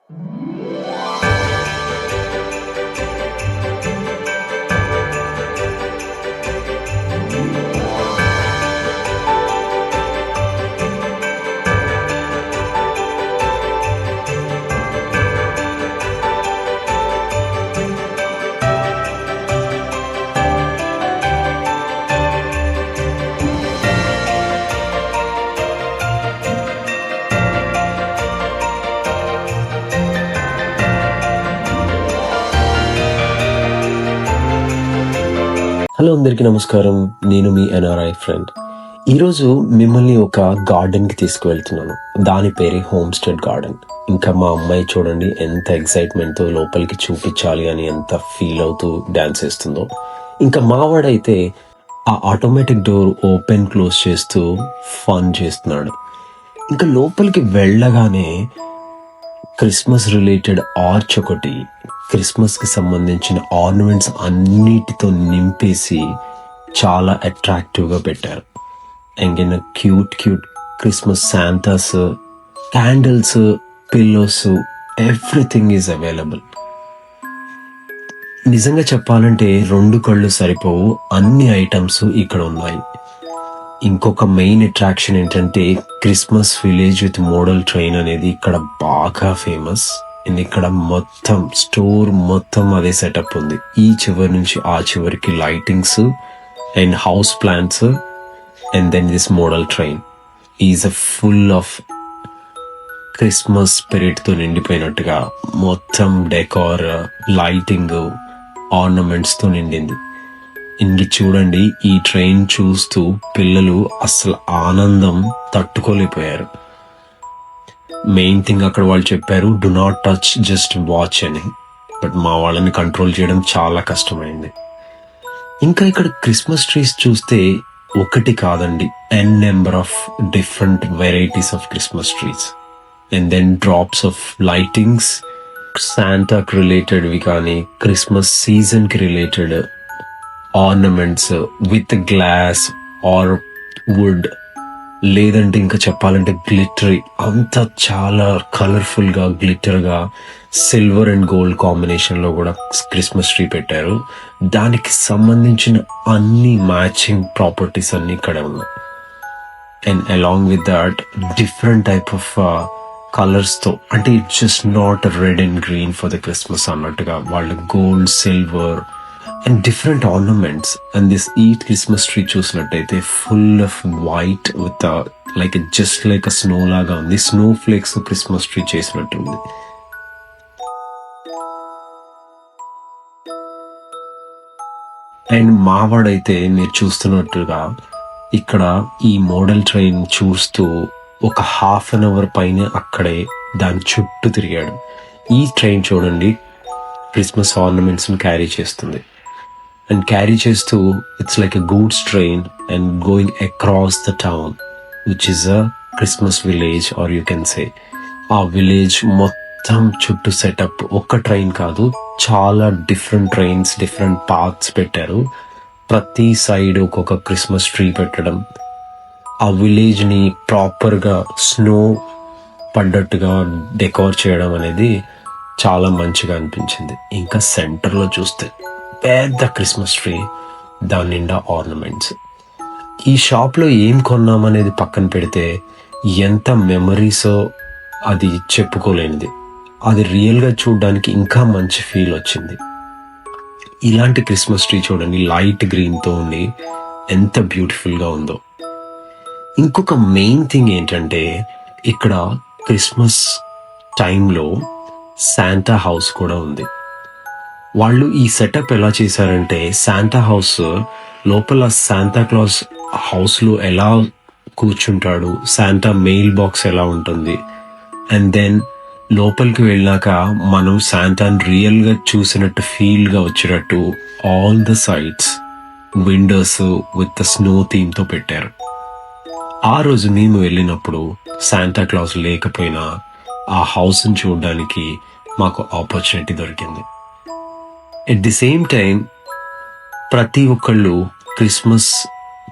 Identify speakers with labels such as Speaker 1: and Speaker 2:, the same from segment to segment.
Speaker 1: Hello అందరికీ నమస్కారం. నేను మీ ఎన్ఆర్ఐ ఫ్రెండ్. ఈరోజు మిమ్మల్ని ఒక గార్డెన్కి తీసుకువెళ్తున్నాను. దాని పేరే హోమ్ స్టేడ్ గార్డెన్. ఇంకా మా అమ్మాయి చూడండి ఎంత ఎక్సైట్మెంట్తో లోపలికి చూపించాలి అని ఎంత ఫీల్ అవుతూ డాన్స్ చేస్తుందో. ఇంకా మావాడైతే ఆ ఆటోమేటిక్ డోర్ ఓపెన్ క్లోజ్ చేస్తూ ఫన్ చేస్తున్నాడు. ఇంకా లోపలికి వెళ్ళగానే క్రిస్మస్ రిలేటెడ్ ఆర్చ్ ఒకటి, క్రిస్మస్కి సంబంధించిన ఆర్నమెంట్స్ అన్నిటితో నింపేసి చాలా అట్రాక్టివ్గా పెట్టారు. ఇంకేనా cute Christmas Santas, candles, pillows, everything is available. నిజంగా చెప్పాలంటే 2 కళ్ళు సరిపోవు, అన్ని ఐటమ్స్ ఇక్కడ ఉన్నాయి. ఇంకొక మెయిన్ అట్రాక్షన్ ఏంటంటే Christmas village with model train అనేది ఇక్కడ బాగా ఫేమస్. అండ్ ఇక్కడ మొత్తం స్టోర్ మొత్తం అదే సెటప్ ఉంది. ఈ చివరి నుంచి ఆ చివరికి lightings and house plants and then this model train is full of Christmas spirit తో నిండిపోయినట్టుగా మొత్తం డెకార్, లైటింగ్, ఆర్నమెంట్స్ తో నిండింది. ఇంక చూడండి, ఈ ట్రైన్ చూస్తూ పిల్లలు అసలు ఆనందం తట్టుకోలేకపోయారు. మెయిన్ థింగ్ అక్కడ వాళ్ళు చెప్పారు, do not touch, just watch అని. బట్ మా వాళ్ళని కంట్రోల్ చేయడం చాలా కష్టమైంది. ఇంకా ఇక్కడ క్రిస్మస్ ట్రీస్ చూస్తే ఒకటి కాదండి, n number of different varieties of Christmas trees. And then drops of lightings, శాంటాకి రిలేటెడ్వి కానీ క్రిస్మస్ సీజన్కి related ornaments with glass or wood, లేదంటే ఇంకా చెప్పాలంటే గ్లిటరీ, అంతా చాలా కలర్ఫుల్ గా గ్లిటర్ గా సిల్వర్ అండ్ గోల్డ్ కాంబినేషన్ లో కూడా క్రిస్మస్ ట్రీ పెట్టారు. దానికి సంబంధించిన అన్ని మ్యాచింగ్ ప్రాపర్టీస్ అన్ని ఇక్కడ ఉన్నాయి. And along with that different type of colours తో, అంటే it's just not red and green for the Christmas అన్నట్టుగా వాళ్ళు gold, silver and different ornaments. And this ఈ క్రిస్మస్ ట్రీ చూసినట్టయితే full of white with like just like snow లాగా ఉంది. Snow flakes Christmas tree చేసినట్టుంది. And మావాడైతే మీరు చూస్తున్నట్టుగా ఇక్కడ ఈ మోడల్ ట్రైన్ చూస్తూ ఒక ½ పైన అక్కడే దాని చుట్టూ తిరిగాడు. ఈ ట్రైన్ చూడండి క్రిస్మస్ ఆర్నమెంట్స్ క్యారీ చేస్తుంది. అండ్ క్యారీ చేస్తూ it's like a goods train and going across the town which is a Christmas village or you can say. ఆ విలేజ్ మొత్తం చుట్టూ సెటప్. ఒక్క ట్రైన్ కాదు, చాలా డిఫరెంట్ ట్రైన్స్, డిఫరెంట్ పాత్స్ పెట్టారు. ప్రతి సైడ్ ఒక్కొక్క క్రిస్మస్ ట్రీ పెట్టడం, ఆ విలేజ్ ని ప్రాపర్ గా స్నో పడ్డట్టుగా డెకోర్ చేయడం అనేది చాలా మంచిగా అనిపించింది. ఇంకా సెంటర్ లో చూస్తే పెద్ద క్రిస్మస్ ట్రీ, దాని నిండా ఆర్నమెంట్స్. ఈ షాప్ లో ఏం కొన్నామనేది పక్కన పెడితే ఎంత మెమరీసో అది చెప్పుకోలేనిది. అది రియల్ గా చూడడానికి ఇంకా మంచి ఫీల్ వచ్చింది. ఇలాంటి క్రిస్మస్ ట్రీ చూడండి, లైట్ గ్రీన్ తో ఉండి ఎంత బ్యూటిఫుల్ గా ఉందో. ఇంకొక మెయిన్ థింగ్ ఏంటంటే ఇక్కడ క్రిస్మస్ టైంలో శాంటా హౌస్ కూడా ఉంది. వాళ్ళు ఈ సెటప్ ఎలా చేశారంటే, శాంటా హౌస్ లోపల శాంటా క్లాస్ హౌస్ లో ఎలా కూర్చుంటాడు, శాంటా మెయిల్ బాక్స్ ఎలా ఉంటుంది, అండ్ దెన్ లోపలికి వెళ్ళాక మనం శాంటాని రియల్ గా చూసినట్టు ఫీల్ గా వచ్చేటట్టు all the sides Windows with snow theme తో పెట్టారు. ఆ రోజు మేము వెళ్ళినప్పుడు శాంటా క్లాస్ లేకపోయినా ఆ హౌస్ ని చూడడానికి మాకు ఆపర్చునిటీ దొరికింది. ఎట్ ది సేమ్ టైం ప్రతి ఒక్కళ్ళు క్రిస్మస్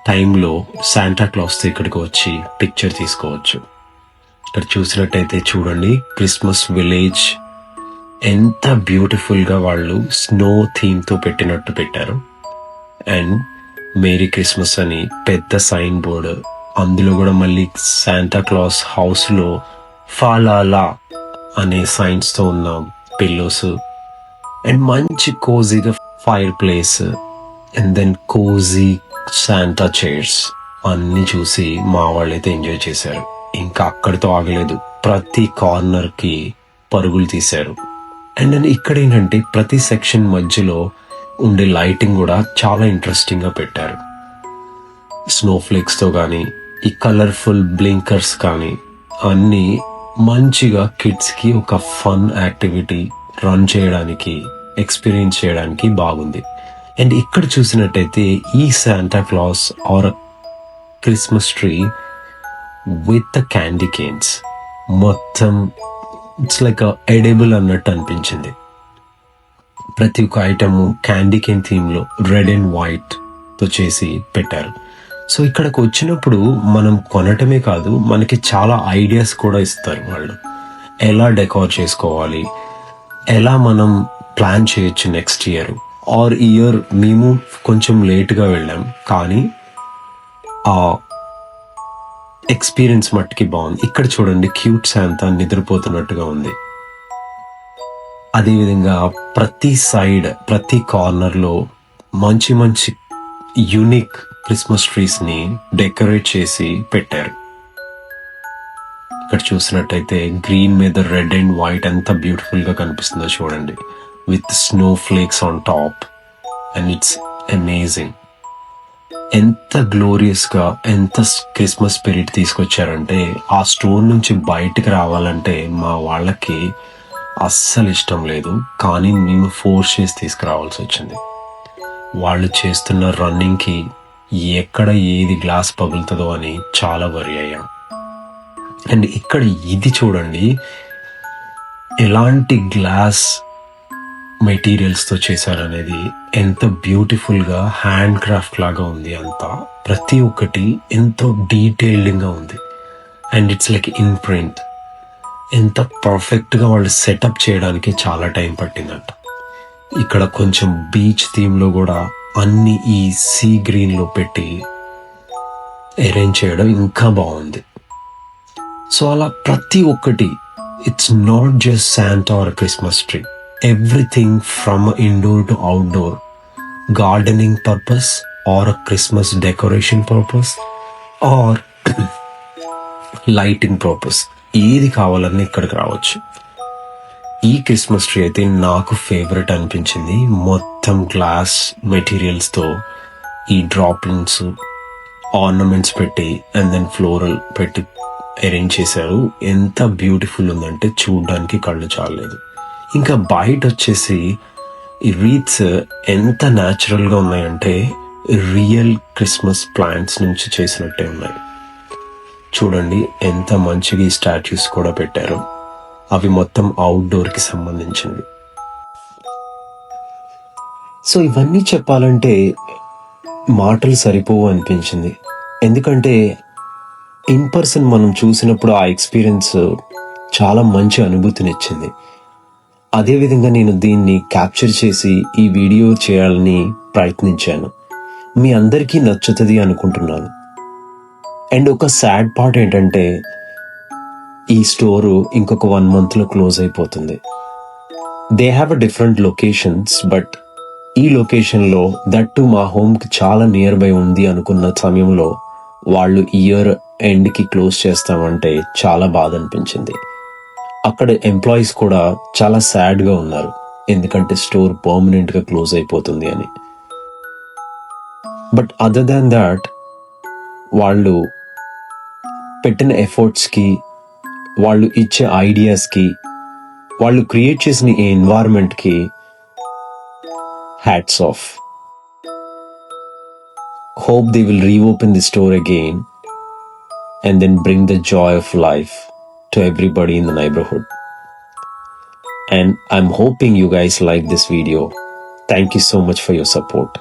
Speaker 1: టైంలో శాంటా క్లాస్తో ఇక్కడికి వచ్చి పిక్చర్ తీసుకోవచ్చు. ఇక్కడ చూసినట్టయితే చూడండి, క్రిస్మస్ విలేజ్ ఎంత బ్యూటిఫుల్గా వాళ్ళు స్నో థీమ్తో పెట్టినట్టు పెట్టారు. అండ్ మేరీ క్రిస్మస్ అని పెద్ద సైన్ బోర్డు, అందులో కూడా మళ్ళీ శాంటా క్లాస్ హౌస్లో ఫాలాలా అనే సైన్స్తో ఉన్న పిల్లోస్ అండ్ మంచి కోజీగా fire place and then cosy Santa chairs అన్నీ చూసి మా వాళ్ళైతే ఎంజాయ్ చేశారు. ఇంకా అక్కడితో ఆగలేదు, ప్రతి కార్నర్కి పరుగులు తీశారు. అండ్ then ఇక్కడ ఏంటంటే ప్రతి సెక్షన్ మధ్యలో ఉండే లైటింగ్ కూడా చాలా ఇంట్రెస్టింగ్గా పెట్టారు. స్నోఫ్లేక్స్తో కానీ ఈ కలర్ఫుల్ బ్లింకర్స్ కానీ అన్నీ మంచిగా కిడ్స్కి ఒక ఫన్ యాక్టివిటీ రన్ చేయడానికి, ఎక్స్పీరియన్స్ చేయడానికి బాగుంది. అండ్ ఇక్కడ చూసినట్టయితే ఈ Santa Claus or Christmas tree with the candy canes మొత్తం ఇట్స్ లైక్ ఎడేబుల్ అన్నట్టు అనిపించింది. ప్రతి ఒక్క ఐటమ్ క్యాండీ కేన్ థీమ్లో రెడ్ అండ్ వైట్తో చేసి పెట్టారు. సో ఇక్కడికి వచ్చినప్పుడు మనం కొనటమే కాదు, మనకి చాలా ఐడియాస్ కూడా ఇస్తారు వాళ్ళు. ఎలా డెకార్ చేసుకోవాలి, ఎలా మనం ప్లాన్ చేయొచ్చు నెక్స్ట్ ఇయర్ ఆర్ ఇయర్. మేము కొంచెం లేట్గా వెళ్ళాం, కానీ ఆ ఎక్స్పీరియన్స్ మట్టుకి బాగుంది. ఇక్కడ చూడండి, క్యూట్ శాంతా నిద్రపోతున్నట్టుగా ఉంది. అదేవిధంగా ప్రతి సైడ్, ప్రతి కార్నర్లో మంచి మంచి యూనిక్ క్రిస్మస్ ట్రీస్ని డెకరేట్ చేసి పెట్టారు. ఇక్కడ చూసినట్టయితే గ్రీన్ మీద రెడ్ అండ్ వైట్ ఎంత బ్యూటిఫుల్గా కనిపిస్తుందో చూడండి, with snow flakes on top. And it's amazing. ఎంత గ్లోరియస్గా, ఎంత క్రిస్మస్ స్పిరిట్ తీసుకొచ్చారంటే ఆ స్టోర్ నుంచి బయటికి రావాలంటే మా వాళ్ళకి అస్సలు ఇష్టం లేదు, కానీ మేము ఫోర్స్ చేసి తీసుకురావాల్సి వచ్చింది. వాళ్ళు చేస్తున్న రన్నింగ్కి ఎక్కడ ఏది గ్లాస్ పగులుతుందో అని చాలా వరి అయ్యాం. అండ్ ఇక్కడ ఇది చూడండి, ఎలాంటి గ్లాస్ మెటీరియల్స్తో చేశారనేది ఎంత బ్యూటిఫుల్గా హ్యాండ్ క్రాఫ్ట్ లాగా ఉంది. అంతా ప్రతి ఒక్కటి ఎంతో డీటెయిల్డ్గా ఉంది. And it's like in print. ఎంత పర్ఫెక్ట్గా వాళ్ళు సెటప్ చేయడానికి చాలా టైం పట్టిందంట. ఇక్కడ కొంచెం బీచ్ థీమ్లో కూడా అన్ని ఈ సీ గ్రీన్లో పెట్టి అరేంజ్ చేయడం ఇంకా బాగుంది. సో అలా ప్రతి ఒక్కటి, it's not just Santa or Christmas tree, everything from indoor to outdoor, gardening purpose or a Christmas decoration purpose or lighting purpose, ఏది కావాలన్నా ఇక్కడికి రావచ్చు. ఈ క్రిస్మస్ ట్రీ అయితే నాకు ఫేవరెట్ అనిపించింది. మొత్తం గ్లాస్ మెటీరియల్స్తో ఈ డ్రాప్లింగ్స్, ఆర్నమెంట్స్ పెట్టి అండ్ దెన్ ఫ్లోరల్ పెట్టి అరేంజ్ చేశారు. ఎంత బ్యూటిఫుల్ ఉందంటే చూడడానికి కళ్ళు చాలలేదు. ఇంకా బయట వచ్చేసి ఈ రీత్స్ ఎంత న్యాచురల్గా ఉన్నాయంటే రియల్ క్రిస్మస్ ప్లాంట్స్ నుంచి చేసినట్టే ఉన్నాయి. చూడండి ఎంత మంచిగా ఈ స్టాచ్యూస్ కూడా పెట్టారు. అవి మొత్తం అవుట్డోర్కి సంబంధించినవి. సో ఇవన్నీ చెప్పాలంటే మాటలు సరిపోవు అనిపించింది. ఎందుకంటే ఇన్ పర్సన్ మనం చూసినప్పుడు ఆ ఎక్స్పీరియన్స్ చాలా మంచి అనుభూతినిచ్చింది. అదేవిధంగా నేను దీన్ని క్యాప్చర్ చేసి ఈ వీడియో చేయాలని ప్రయత్నించాను. మీ అందరికీ నచ్చుతుంది అనుకుంటున్నాను. అండ్ ఒక సాడ్ పార్ట్ ఏంటంటే ఈ స్టోరు ఇంకొక 1 monthలో క్లోజ్ అయిపోతుంది. They have a different locations, but ఈ లొకేషన్లో దట్టు మా హోమ్కి చాలా నియర్ బై ఉంది అనుకున్న సమయంలో వాళ్ళు ఇయర్ ఎండ్కి క్లోజ్ చేస్తామంటే చాలా బాధ అనిపించింది. అక్కడ ఎంప్లాయీస్ కూడా చాలా సాడ్గా ఉన్నారు, ఎందుకంటే స్టోర్ పర్మనెంట్గా క్లోజ్ అయిపోతుంది అని. బట్ అదర్ దాన్ దాట్, వాళ్ళు పెట్టిన ఎఫర్ట్స్కి, వాళ్ళు ఇచ్చే ఐడియాస్కి, వాళ్ళు క్రియేట్ చేసిన ఈ ఎన్వైరన్మెంట్కి hats off. Hope they will reopen the store again and then bring the joy of life to everybody in the neighborhood. And I'm hoping you guys like this video. Thank you so much for your support.